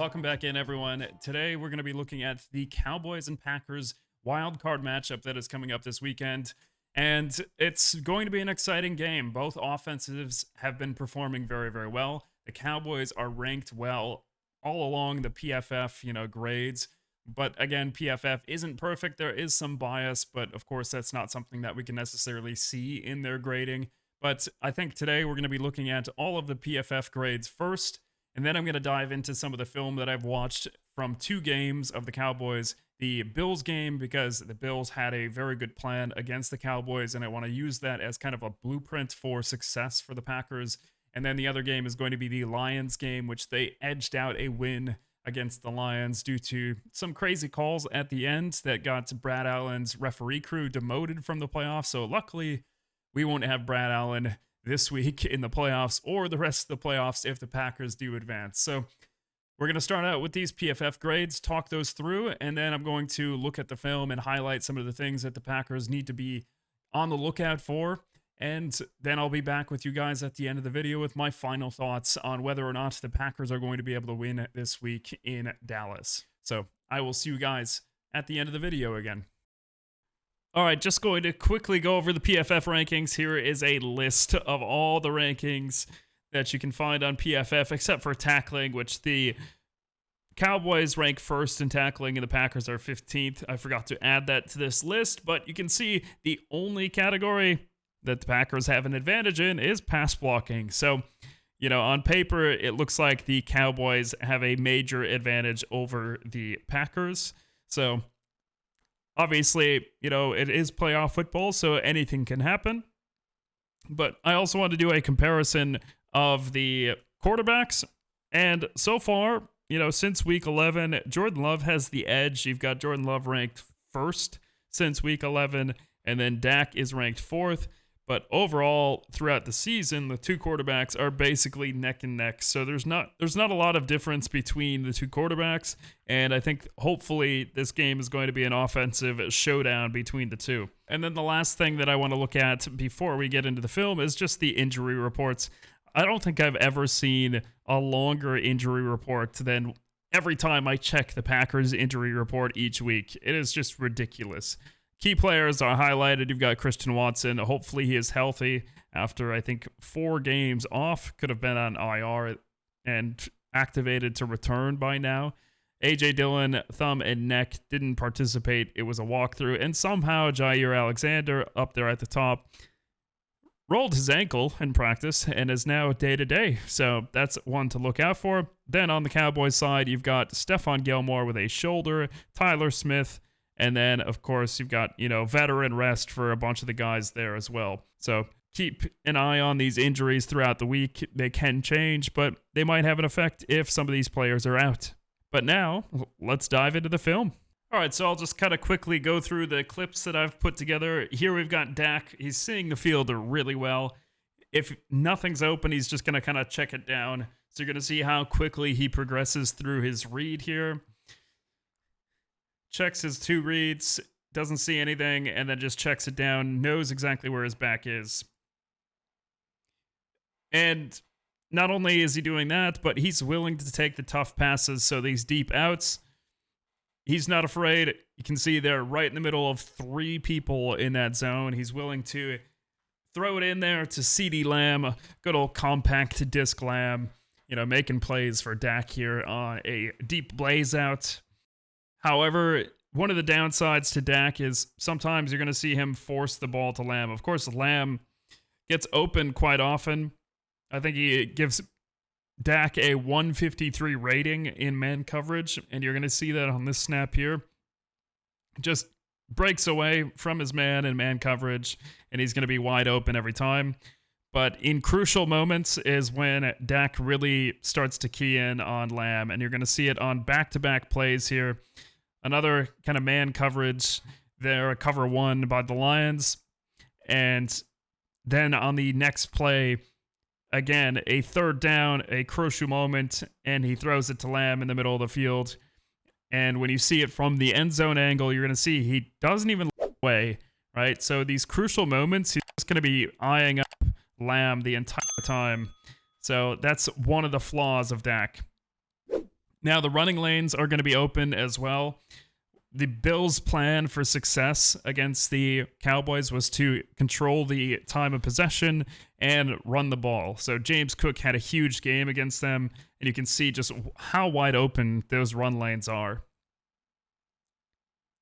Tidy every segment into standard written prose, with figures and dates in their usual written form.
welcome back in, everyone. Today we're going to be looking at the Cowboys and Packers wild card matchup that is coming up this weekend, and it's going to be an exciting game. Both offenses have been performing very, very well. The Cowboys are ranked well all along the PFF, grades. But again, PFF isn't perfect. There is some bias, but of course that's not something that we can necessarily see in their grading. But I think today we're going to be looking at all of the PFF grades first, and then I'm going to dive into some of the film that I've watched from two games of the Cowboys. The Bills game, because the Bills had a very good plan against the Cowboys, and I want to use that as kind of a blueprint for success for the Packers. And then the other game is going to be the Lions game, which they edged out a win against the Lions due to some crazy calls at the end that got Brad Allen's referee crew demoted from the playoffs. So luckily, we won't have Brad Allen this week in the playoffs or the rest of the playoffs if the Packers do advance. So we're going to start out with these PFF grades, talk those through, and then I'm going to look at the film and highlight some of the things that the Packers need to be on the lookout for. And then I'll be back with you guys at the end of the video with my final thoughts on whether or not the Packers are going to be able to win this week in Dallas. So I will see you guys at the end of the video again. All right, just going to quickly go over the PFF rankings. Here is a list of all the rankings that you can find on PFF, except for tackling, which the Cowboys rank first in tackling and the Packers are 15th. I forgot to add that to this list, but you can see the only category that the Packers have an advantage in is pass blocking. So, on paper, it looks like the Cowboys have a major advantage over the Packers. So, obviously, it is playoff football, so anything can happen. But I also want to do a comparison of the quarterbacks. And so far, since week 11, Jordan Love has the edge. You've got Jordan Love ranked first since week 11, and then Dak is ranked fourth. But overall, throughout the season, the two quarterbacks are basically neck and neck. So there's not a lot of difference between the two quarterbacks. And I think hopefully this game is going to be an offensive showdown between the two. And then the last thing that I want to look at before we get into the film is just the injury reports. I don't think I've ever seen a longer injury report than every time I check the Packers injury report each week. It is just ridiculous. Key players are highlighted. You've got Christian Watson. Hopefully he is healthy after, I think, 4 games off. Could have been on IR and activated to return by now. A.J. Dillon, thumb and neck, didn't participate. It was a walkthrough. And somehow Jair Alexander, up there at the top, rolled his ankle in practice and is now day-to-day. So that's one to look out for. Then on the Cowboys side, you've got Stephon Gilmore with a shoulder, Tyler Smith, and then, of course, you've got, veteran rest for a bunch of the guys there as well. So keep an eye on these injuries throughout the week. They can change, but they might have an effect if some of these players are out. But now, let's dive into the film. All right, so I'll just kind of quickly go through the clips that I've put together. Here we've got Dak. He's seeing the field really well. If nothing's open, he's just going to kind of check it down. So you're going to see how quickly he progresses through his read here. Checks his 2 reads, doesn't see anything, and then just checks it down, knows exactly where his back is. And not only is he doing that, but he's willing to take the tough passes, so these deep outs, he's not afraid. You can see they're right in the middle of 3 people in that zone. He's willing to throw it in there to CeeDee Lamb, a good old compact disc Lamb, making plays for Dak here on a deep blaze out. However, one of the downsides to Dak is sometimes you're going to see him force the ball to Lamb. Of course, Lamb gets open quite often. I think he gives Dak a 153 rating in man coverage, and you're going to see that on this snap here. Just breaks away from his man in man coverage, and he's going to be wide open every time. But in crucial moments is when Dak really starts to key in on Lamb, and you're going to see it on back-to-back plays here. Another kind of man coverage there, a cover 1 by the Lions. And then on the next play, again, a third down, a crucial moment, and he throws it to Lamb in the middle of the field. And when you see it from the end zone angle, you're going to see he doesn't even look away, right? So these crucial moments, he's just going to be eyeing up Lamb the entire time. So that's one of the flaws of Dak. Now, the running lanes are going to be open as well. The Bills' plan for success against the Cowboys was to control the time of possession and run the ball. So James Cook had a huge game against them, and you can see just how wide open those run lanes are.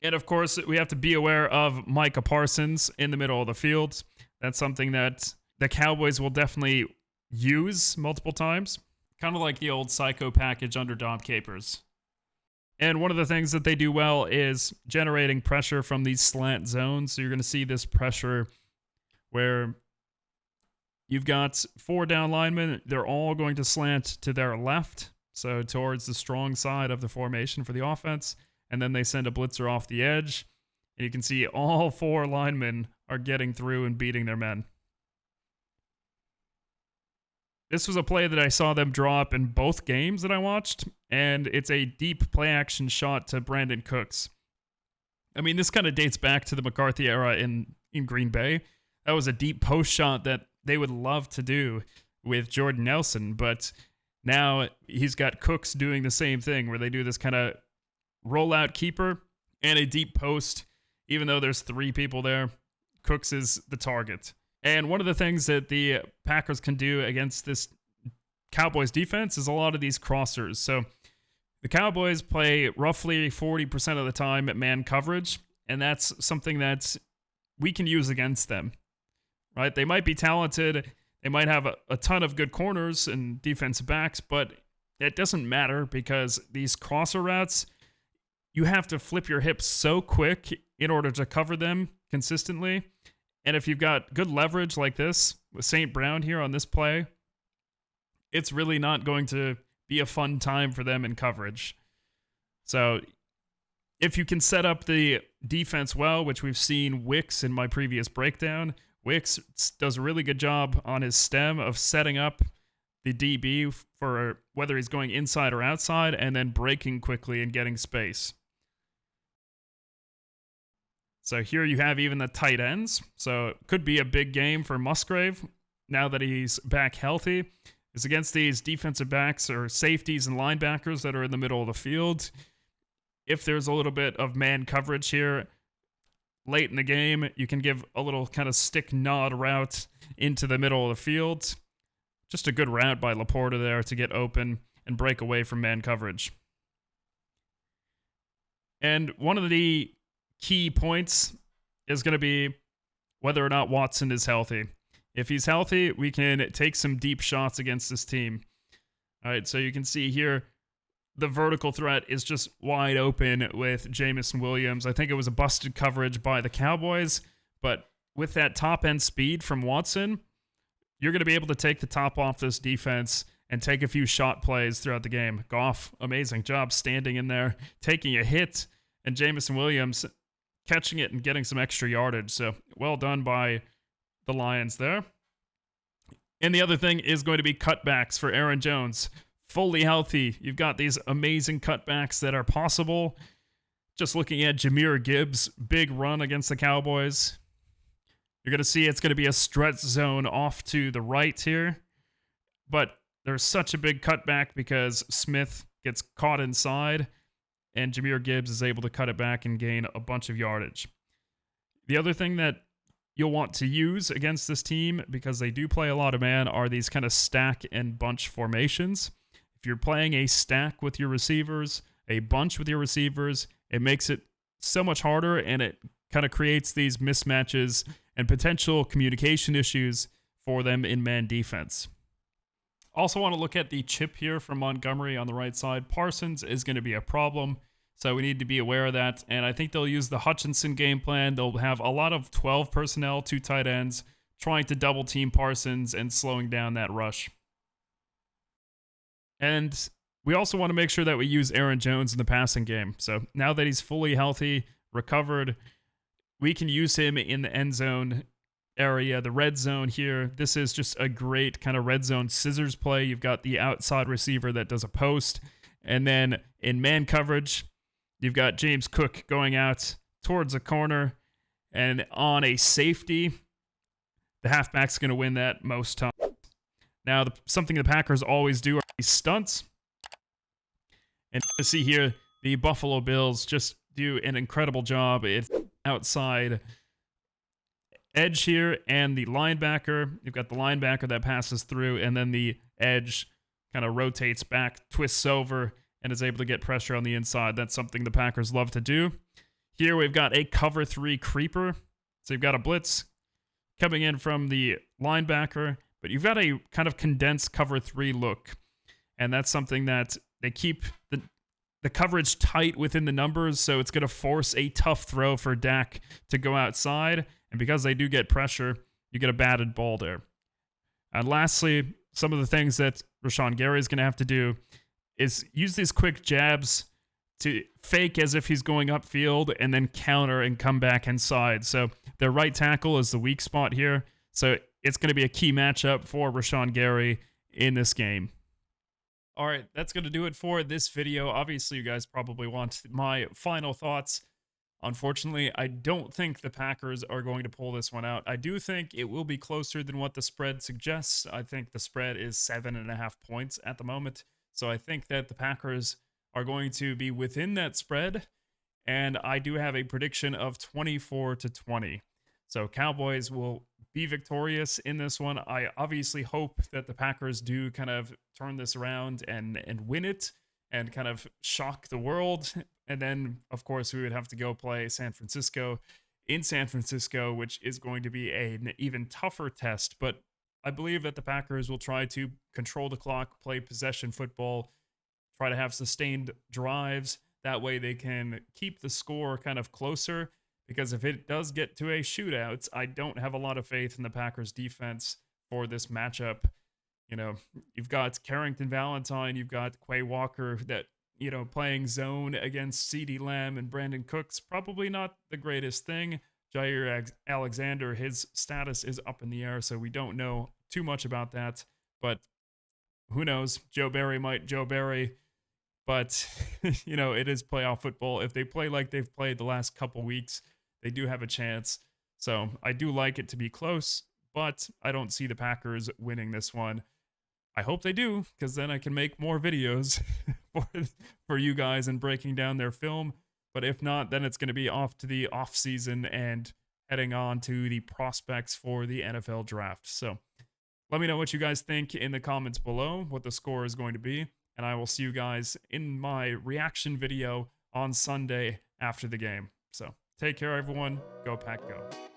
And of course, we have to be aware of Micah Parsons in the middle of the field. That's something that the Cowboys will definitely use multiple times, kind of like the old psycho package under Dom Capers. And one of the things that they do well is generating pressure from these slant zones. So you're going to see this pressure where you've got 4 down linemen. They're all going to slant to their left, so towards the strong side of the formation for the offense. And then they send a blitzer off the edge. And you can see all 4 linemen are getting through and beating their men. This was a play that I saw them draw up in both games that I watched, and it's a deep play-action shot to Brandon Cooks. I mean, this kind of dates back to the McCarthy era in Green Bay. That was a deep post shot that they would love to do with Jordan Nelson, but now he's got Cooks doing the same thing, where they do this kind of rollout keeper and a deep post. Even though there's 3 people there, Cooks is the target. And one of the things that the Packers can do against this Cowboys defense is a lot of these crossers. So the Cowboys play roughly 40% of the time at man coverage, and that's something that we can use against them, right? They might be talented. They might have a ton of good corners and defensive backs, but it doesn't matter because these crosser routes, you have to flip your hips so quick in order to cover them consistently. And if you've got good leverage like this with St. Brown here on this play, it's really not going to be a fun time for them in coverage. So if you can set up the defense well, which we've seen Wicks in my previous breakdown, Wicks does a really good job on his stem of setting up the DB for whether he's going inside or outside and then breaking quickly and getting space. So here you have even the tight ends. So it could be a big game for Musgrave now that he's back healthy. It's against these defensive backs or safeties and linebackers that are in the middle of the field. If there's a little bit of man coverage here late in the game, you can give a little kind of stick nod route into the middle of the field. Just a good route by Laporta there to get open and break away from man coverage. And one of the key points is going to be whether or not Watson is healthy. If he's healthy, we can take some deep shots against this team. All right, so you can see here the vertical threat is just wide open with Jamison Williams. I think it was a busted coverage by the Cowboys, but with that top end speed from Watson, you're going to be able to take the top off this defense and take a few shot plays throughout the game. Goff, amazing job standing in there, taking a hit, and Jamison Williams catching it and getting some extra yardage. So well done by the Lions there. And the other thing is going to be cutbacks for Aaron Jones. Fully healthy. You've got these amazing cutbacks that are possible. Just looking at Jahmyr Gibbs' big run against the Cowboys. You're going to see it's going to be a stretch zone off to the right here. But there's such a big cutback because Smith gets caught inside and Jahmyr Gibbs is able to cut it back and gain a bunch of yardage. The other thing that you'll want to use against this team, because they do play a lot of man, are these kind of stack and bunch formations. If you're playing a stack with your receivers, a bunch with your receivers, it makes it so much harder, and it kind of creates these mismatches and potential communication issues for them in man defense. Also want to look at the chip here from Montgomery on the right side. Parsons is going to be a problem, so we need to be aware of that. And I think they'll use the Hutchinson game plan. They'll have a lot of 12 personnel, 2 tight ends, trying to double team Parsons and slowing down that rush. And we also want to make sure that we use Aaron Jones in the passing game. So now that he's fully healthy, recovered, we can use him in the end zone area, the red zone here. This is just a great kind of red zone scissors play. You've got the outside receiver that does a post, and then in man coverage, you've got James Cook going out towards a corner, and on a safety, the halfback's going to win that most times. Now, something the Packers always do are these stunts, And to see here, the Buffalo Bills just do an incredible job. It's outside edge here, and the linebacker. You've got the linebacker that passes through, and then the edge kind of rotates back, twists over, and is able to get pressure on the inside. That's something the Packers love to do. Here we've got a cover 3 creeper. So you've got a blitz coming in from the linebacker, but you've got a kind of condensed cover 3 look. And that's something that they keep the coverage tight within the numbers, so it's going to force a tough throw for Dak to go outside. And because they do get pressure, you get a batted ball there. And lastly, some of the things that Rashawn Gary is going to have to do is use these quick jabs to fake as if he's going upfield and then counter and come back inside. So their right tackle is the weak spot here. So it's going to be a key matchup for Rashawn Gary in this game. All right, that's going to do it for this video. Obviously, you guys probably want my final thoughts. Unfortunately, I don't think the Packers are going to pull this one out. I do think it will be closer than what the spread suggests. I think the spread is 7.5 points at the moment. So I think that the Packers are going to be within that spread. And I do have a prediction of 24-20. So Cowboys will be victorious in this one. I obviously hope that the Packers do kind of turn this around and win it and kind of shock the world. And then, of course, we would have to go play San Francisco in San Francisco, which is going to be an even tougher test. But I believe that the Packers will try to control the clock, play possession football, try to have sustained drives. That way they can keep the score kind of closer. Because if it does get to a shootout, I don't have a lot of faith in the Packers defense for this matchup. You know, you've got Carrington Valentine, you've got Quay Walker that, you know, playing zone against CeeDee Lamb and Brandon Cooks. Probably not the greatest thing. Jair Alexander, his status is up in the air, so we don't know too much about that. But who knows? Joe Barry might Joe Barry. But, you know, it is playoff football. If they play like they've played the last couple weeks, they do have a chance. So I do like it to be close, but I don't see the Packers winning this one. I hope they do, because then I can make more videos for you guys and breaking down their film. But if not, then it's going to be off to the off season and heading on to the prospects for the NFL draft. So let me know what you guys think in the comments below, what the score is going to be. And I will see you guys in my reaction video on Sunday after the game. So take care, everyone. Go Pack, go.